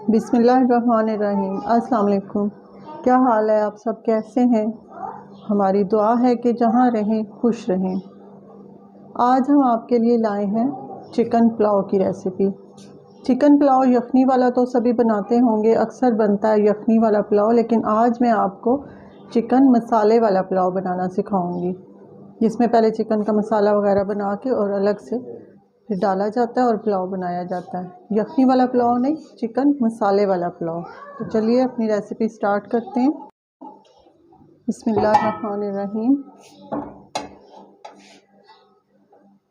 बिस्मिल्लाहिर्रहमानिर्रहीम। अस्सलाम वालेकुम। क्या हाल है, आप सब कैसे हैं? हमारी दुआ है कि जहाँ रहें खुश रहें। आज हम आपके लिए लाए हैं चिकन पुलाव की रेसिपी। चिकन पुलाव यखनी वाला तो सभी बनाते होंगे, अक्सर बनता है यखनी वाला पुलाव, लेकिन आज मैं आपको चिकन मसाले वाला पुलाव बनाना सिखाऊंगी, जिसमें पहले चिकन का मसाला वगैरह बना के और अलग से फिर डाला जाता है और पुलाव बनाया जाता है। यखनी वाला पुलाव नहीं, चिकन मसाले वाला पुलाव। तो चलिए अपनी रेसिपी स्टार्ट करते हैं। बिस्मिल्लाहिर्रहमानिर्रहीम।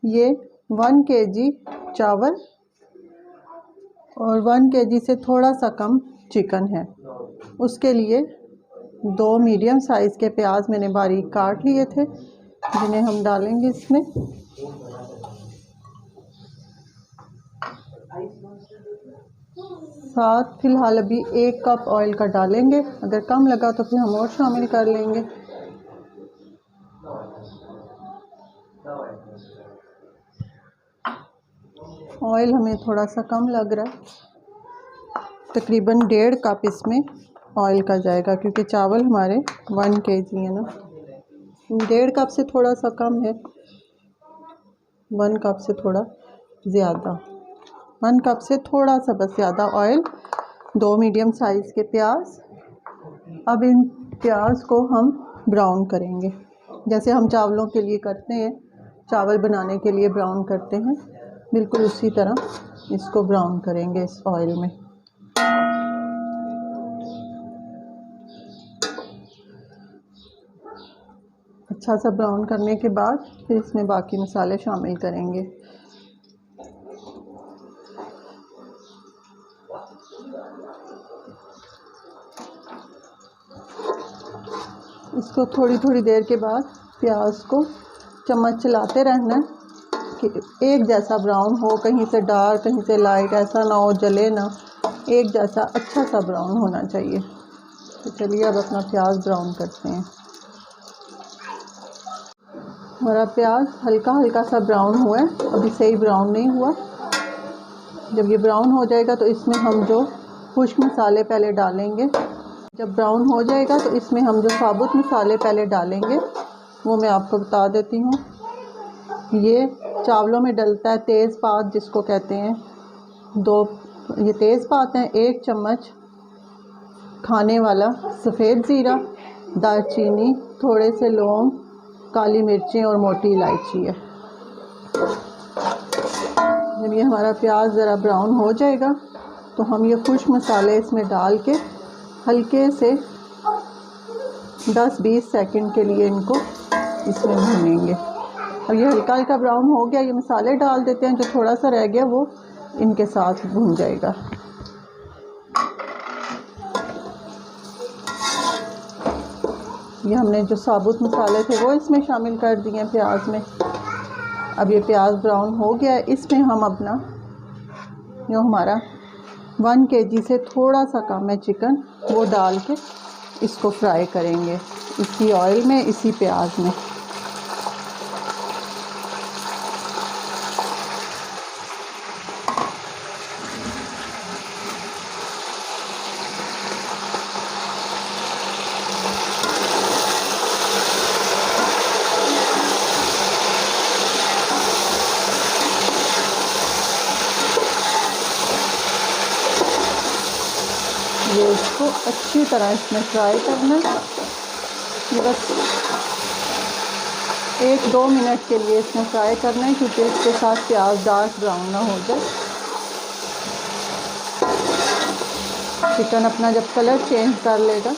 ये 1 kg चावल और 1 kg से थोड़ा सा कम चिकन है। उसके लिए 2 मीडियम साइज़ के प्याज मैंने बारीक काट लिए थे, जिन्हें हम डालेंगे इसमें। साथ फिलहाल अभी 1 कप ऑयल का डालेंगे, अगर कम लगा तो फिर हम और शामिल कर लेंगे। ऑयल हमें थोड़ा सा कम लग रहा है, तकरीबन 1.5 कप इसमें ऑयल का जाएगा, क्योंकि चावल हमारे 1 kg है ना। 1.5 कप से थोड़ा सा कम है, 1 कप से थोड़ा ज़्यादा, 1 कप से थोड़ा सा बस ज़्यादा ऑयल। 2 मीडियम साइज़ के प्याज। अब इन प्याज को हम ब्राउन करेंगे, जैसे हम चावलों के लिए करते हैं, चावल बनाने के लिए ब्राउन करते हैं, बिल्कुल उसी तरह इसको ब्राउन करेंगे इस ऑयल में। अच्छा सा ब्राउन करने के बाद फिर इसमें बाकी मसाले शामिल करेंगे। इसको थोड़ी थोड़ी देर के बाद प्याज को चम्मच चलाते रहना है कि एक जैसा ब्राउन हो, कहीं से डार्क कहीं से लाइट, ऐसा ना हो जले ना, एक जैसा अच्छा सा ब्राउन होना चाहिए। तो चलिए अब अपना प्याज ब्राउन करते हैं। हमारा प्याज हल्का हल्का सा ब्राउन हुआ है, अभी सही ब्राउन नहीं हुआ। जब ये ब्राउन हो जाएगा तो इसमें हम जो खुश्क मसाले पहले डालेंगे, जब ब्राउन हो जाएगा तो इसमें हम जो साबुत मसाले पहले डालेंगे वो मैं आपको बता देती हूँ। ये चावलों में डलता है तेज़पात, जिसको कहते हैं, 2 ये तेज़पात हैं, 1 चम्मच खाने वाला सफ़ेद ज़ीरा, दालचीनी, थोड़े से लौंग, काली मिर्चें और मोटी इलायची है। जब ये हमारा प्याज ज़रा ब्राउन हो जाएगा तो हम ये खुश्क मसाले इसमें डाल के हल्के से 10-20 सेकंड के लिए इनको इसमें भूनेंगे। अब ये हल्का हल्का ब्राउन हो गया, ये मसाले डाल देते हैं, जो थोड़ा सा रह गया वो इनके साथ भून जाएगा। ये हमने जो साबुत मसाले थे वो इसमें शामिल कर दिए प्याज में। अब ये प्याज ब्राउन हो गया है, इसमें हम अपना जो हमारा 1 kg से थोड़ा सा कम है चिकन, वो डाल के इसको फ्राई करेंगे इसी ऑयल में, इसी प्याज में। ये इसको अच्छी तरह इसमें फ्राई करना है। ये बस 1-2 मिनट के लिए इसमें फ्राई करना है, क्योंकि इसके साथ प्याज डार्क ब्राउन ना हो जाए। चिकन अपना जब कलर चेंज कर लेगा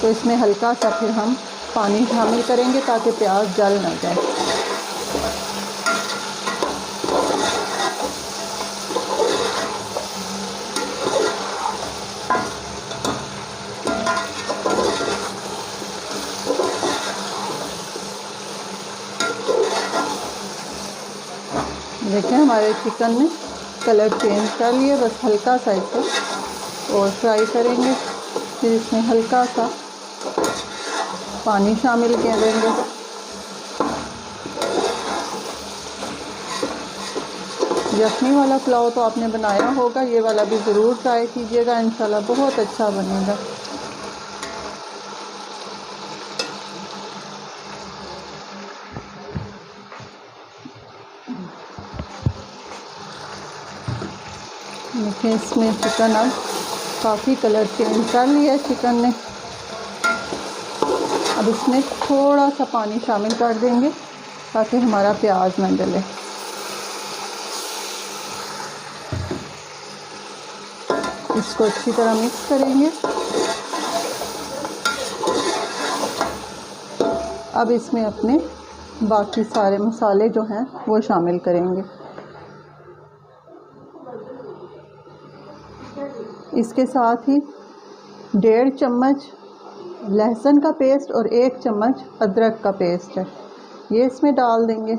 तो इसमें हल्का सा फिर हम पानी शामिल करेंगे, ताकि प्याज जल ना जाए। देखें हमारे चिकन ने कलर चेंज कर लिया, बस हल्का सा इसको और फ्राई करेंगे। फिर इसमें हल्का सा पानी शामिल करेंगे। यखनी वाला पुलाव तो आपने बनाया होगा, ये वाला भी ज़रूर ट्राई कीजिएगा, इंशाल्लाह बहुत अच्छा बनेगा। देखिए इसमें चिकन अब काफ़ी कलर चेंज कर लिया है चिकन ने। अब इसमें थोड़ा सा पानी शामिल कर देंगे ताकि हमारा प्याज न जले। इसको अच्छी तरह मिक्स करेंगे। अब इसमें अपने बाकी सारे मसाले जो हैं वो शामिल करेंगे। इसके साथ ही 1.5 चम्मच लहसुन का पेस्ट और 1 चम्मच अदरक का पेस्ट है, ये इसमें डाल देंगे।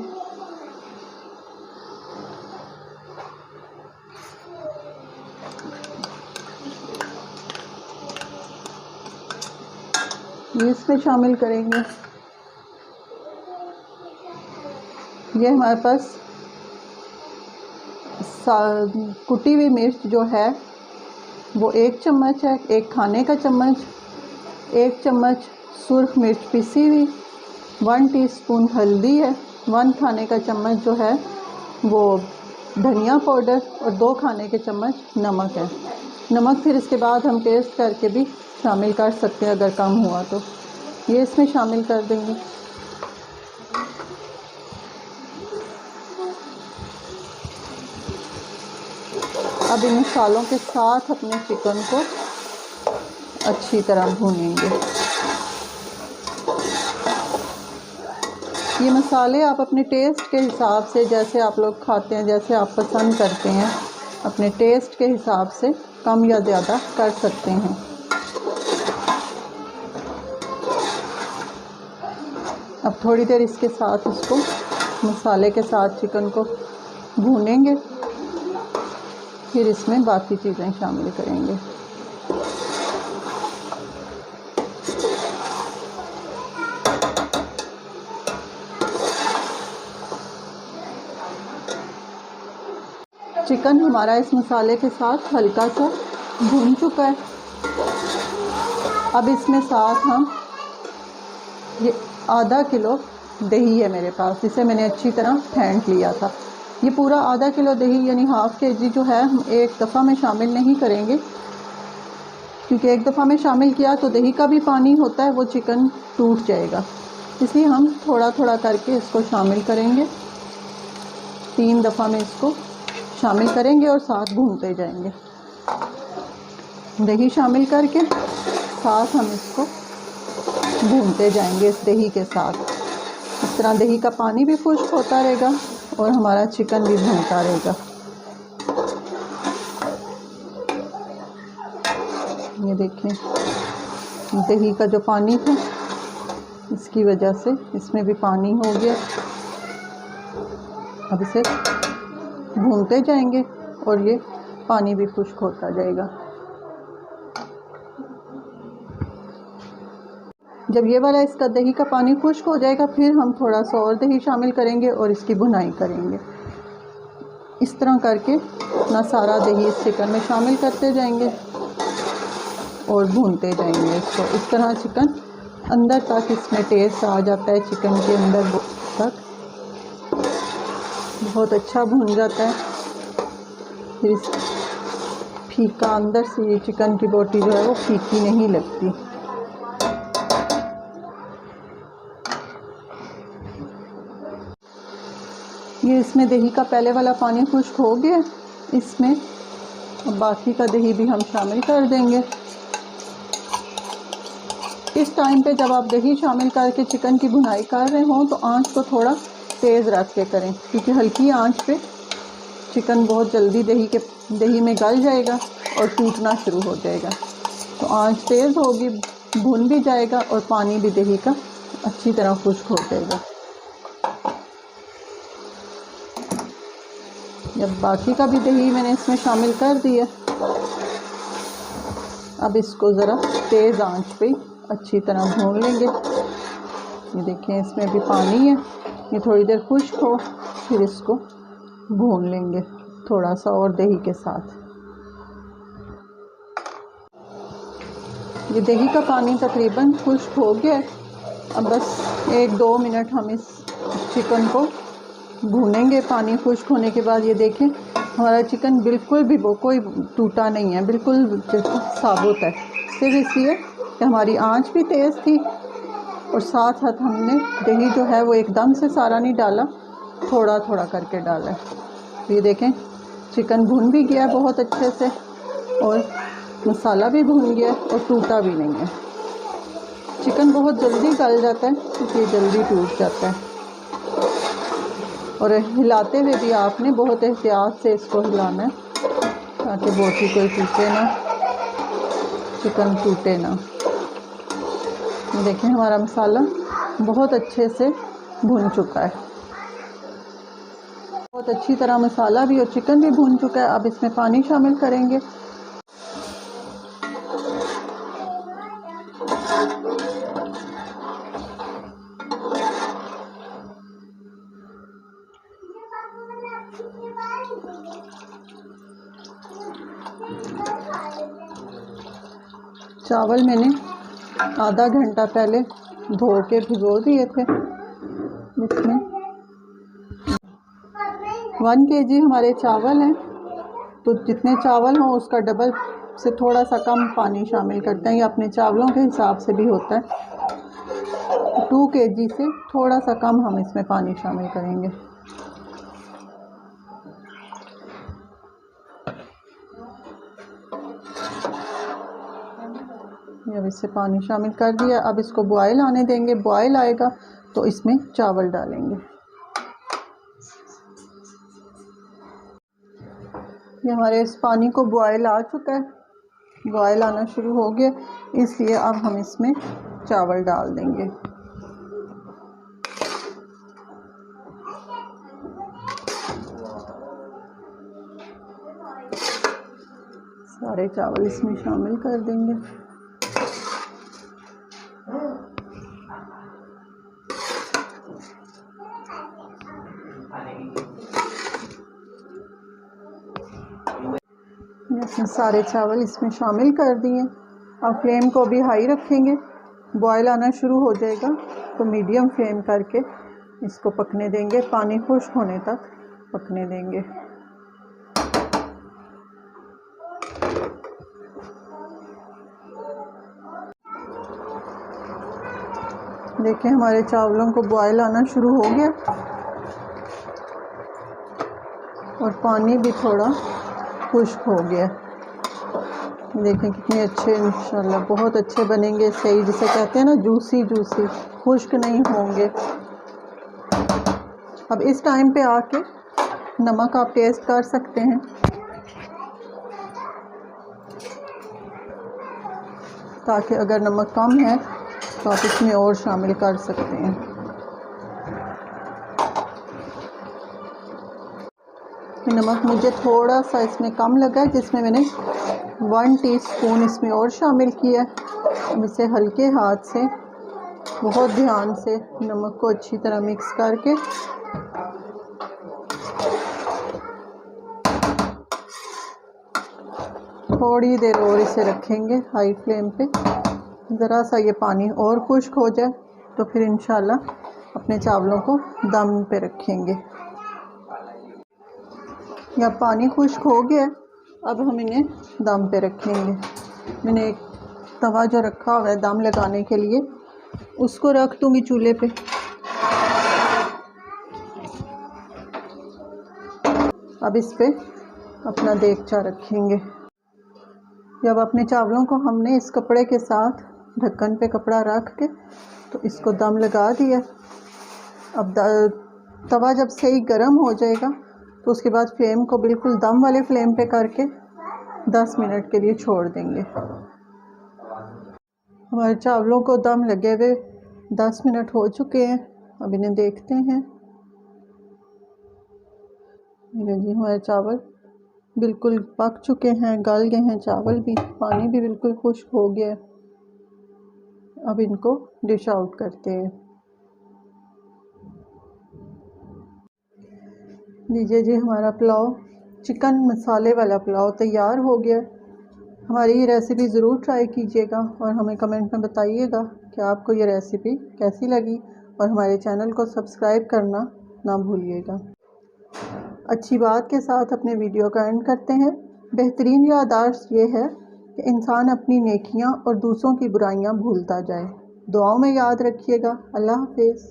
ये इसमें शामिल करेंगे। ये हमारे पास कुटी हुई मिर्च जो है वो 1 चम्मच है, 1 खाने का चम्मच, 1 चम्मच सुर्ख मिर्च पिसी हुई, 1 टीस्पून हल्दी है, 1 खाने का चम्मच जो है वो धनिया पाउडर और 2 खाने के चम्मच नमक है। नमक फिर इसके बाद हम टेस्ट करके भी शामिल कर सकते हैं अगर कम हुआ तो। ये इसमें शामिल कर देंगे। अब इन मसालों के साथ अपने चिकन को अच्छी तरह भूनेंगे। ये मसाले आप अपने टेस्ट के हिसाब से, जैसे आप लोग खाते हैं, जैसे आप पसंद करते हैं, अपने टेस्ट के हिसाब से कम या ज़्यादा कर सकते हैं। अब थोड़ी देर इसके साथ इसको मसाले के साथ चिकन को भूनेंगे, फिर इसमें बाकी चीज़ें शामिल करेंगे। चिकन हमारा इस मसाले के साथ हल्का सा भून चुका है। अब इसमें साथ हम ये आधा किलो दही है मेरे पास, इसे मैंने अच्छी तरह फेंट लिया था। ये पूरा आधा किलो दही यानी हाफ़ केजी जो है हम एक दफ़ा में शामिल नहीं करेंगे, क्योंकि एक दफ़ा में शामिल किया तो दही का भी पानी होता है, वो चिकन टूट जाएगा। इसलिए हम थोड़ा थोड़ा करके इसको शामिल करेंगे। 3 दफ़ा में इसको शामिल करेंगे और साथ भूनते जाएंगे। दही शामिल करके साथ हम इसको भूनते जाएंगे इस दही के साथ। इस तरह दही का पानी भी खुश्क होता रहेगा और हमारा चिकन भी भूनता रहेगा। ये देखें दही का जो पानी था इसकी वजह से इसमें भी पानी हो गया। अब इसे भूनते जाएंगे और ये पानी भी खुश्क होता जाएगा। जब ये वाला इसका दही का पानी खुश्क हो जाएगा फिर हम थोड़ा सा और दही शामिल करेंगे और इसकी भुनाई करेंगे। इस तरह करके अपना सारा दही इस चिकन में शामिल करते जाएंगे और भूनते जाएंगे इसको। इस तरह चिकन अंदर तक इसमें टेस्ट आ जाता है, चिकन के अंदर तक बहुत अच्छा भून जाता है। फिर इस फीका अंदर से ये चिकन की बोटी जो है वो फीकी नहीं लगती। ये इसमें दही का पहले वाला पानी खुश्क हो गया, इसमें बाकी का दही भी हम शामिल कर देंगे। इस टाइम पे जब आप दही शामिल करके चिकन की भुनाई कर रहे हों तो आंच को थोड़ा तेज़ रख के करें, क्योंकि हल्की आंच पे चिकन बहुत जल्दी दही में गल जाएगा और टूटना शुरू हो जाएगा। तो आंच तेज़ होगी, भुन भी जाएगा और पानी भी दही का अच्छी तरह खुश्क हो जाएगा। जब बाकी का भी दही मैंने इसमें शामिल कर दिया, अब इसको ज़रा तेज़ आंच पे अच्छी तरह भून लेंगे। ये देखें इसमें भी पानी है, ये थोड़ी देर खुश्क हो फिर इसको भून लेंगे। थोड़ा सा और दही के साथ। ये दही का पानी तकरीबन खुश्क हो गया है। अब बस 1-2 मिनट हम इस चिकन को भूनेंगे। पानी खुश्क होने के बाद ये देखें हमारा चिकन बिल्कुल भी वो कोई टूटा नहीं है, बिल्कुल साबुत है। सिर्फ इसलिए कि हमारी आंच भी तेज़ थी और साथ साथ हमने दही जो है वो एकदम से सारा नहीं डाला, थोड़ा थोड़ा करके डाला है। तो ये देखें चिकन भुन भी गया बहुत अच्छे से और मसाला भी भुन गया और टूटा भी नहीं है। चिकन बहुत जल्दी गल जाता है क्योंकि जल्दी टूट जाता है। और हिलाते हुए भी आपने बहुत एहतियात से इसको हिलाना है ताकि बोटी कोई टूटे ना, चिकन टूटे ना। देखें हमारा मसाला बहुत अच्छे से भुन चुका है, बहुत अच्छी तरह मसाला भी और चिकन भी भुन चुका है। अब इसमें पानी शामिल करेंगे। चावल मैंने आधा घंटा पहले धो के भिगो दिए थे। इसमें 1 kg हमारे चावल हैं, तो जितने चावल हों उसका डबल से थोड़ा सा कम पानी शामिल करते हैं। ये अपने चावलों के हिसाब से भी होता है। 2 kg से थोड़ा सा कम हम इसमें पानी शामिल करेंगे। अब इससे पानी शामिल कर दिया। अब इसको बॉयल आने देंगे। बॉयल आएगा तो इसमें चावल डालेंगे। ये हमारे इस पानी को बॉयल आ चुका है, बॉयल आना शुरू हो गया, इसलिए अब हम इसमें चावल डाल देंगे। सारे चावल इसमें शामिल कर देंगे। इसमें सारे चावल इसमें शामिल कर दिए। अब फ्लेम को भी हाई रखेंगे। बॉयल आना शुरू हो जाएगा तो मीडियम फ्लेम करके इसको पकने देंगे, पानी खुश्क होने तक पकने देंगे। देखिए हमारे चावलों को बॉयल आना शुरू हो गया और पानी भी थोड़ा खुश्क हो गया। देखें कितने अच्छे, इंशाल्लाह बहुत अच्छे बनेंगे। सही जिसे कहते हैं ना जूसी जूसी, खुश्क नहीं होंगे। अब इस टाइम पे आके नमक आप टेस्ट कर सकते हैं। ताकि अगर नमक कम है तो आप इसमें और शामिल कर सकते हैं। नमक मुझे थोड़ा सा इसमें कम लगा है, जिसमें मैंने 1 टीस्पून इसमें और शामिल किया। अब इसे हल्के हाथ से बहुत ध्यान से नमक को अच्छी तरह मिक्स करके थोड़ी देर और इसे रखेंगे हाई फ्लेम पे। ज़रा सा ये पानी और खुश्क हो जाए तो फिर इंशाल्लाह अपने चावलों को दम पे रखेंगे। या पानी खुश्क हो गया, अब हम इन्हें दम पे रखेंगे। मैंने एक तवा जो रखा हुआ है दम लगाने के लिए, उसको रख दूँगी चूल्हे पे। अब इस पे अपना देगचा रखेंगे। जब अपने चावलों को हमने इस कपड़े के साथ ढक्कन पे कपड़ा रख के तो इसको दम लगा दिया। अब तवा जब सही गर्म हो जाएगा तो उसके बाद फ्लेम को बिल्कुल दम वाले फ्लेम पे करके 10 मिनट के लिए छोड़ देंगे। हमारे चावलों को दम लगे हुए 10 मिनट हो चुके हैं। अब इन्हें देखते हैं। ये जी हमारे चावल बिल्कुल पक चुके हैं, गल गए हैं चावल भी, पानी भी बिल्कुल खुश्क हो गया है। अब इनको डिश आउट करते हैं। लीजिए जी हमारा पुलाव चिकन मसाले वाला पुलाव तैयार हो गया। हमारी ये रेसिपी ज़रूर ट्राई कीजिएगा और हमें कमेंट में बताइएगा कि आपको ये रेसिपी कैसी लगी, और हमारे चैनल को सब्सक्राइब करना ना भूलिएगा। अच्छी बात के साथ अपने वीडियो का एंड करते हैं। बेहतरीन याददाश्त ये है कि इंसान अपनी नेकियां और दूसरों की बुराइयां भूलता जाए। दुआओं में याद रखिएगा। अल्लाह हाफिज़।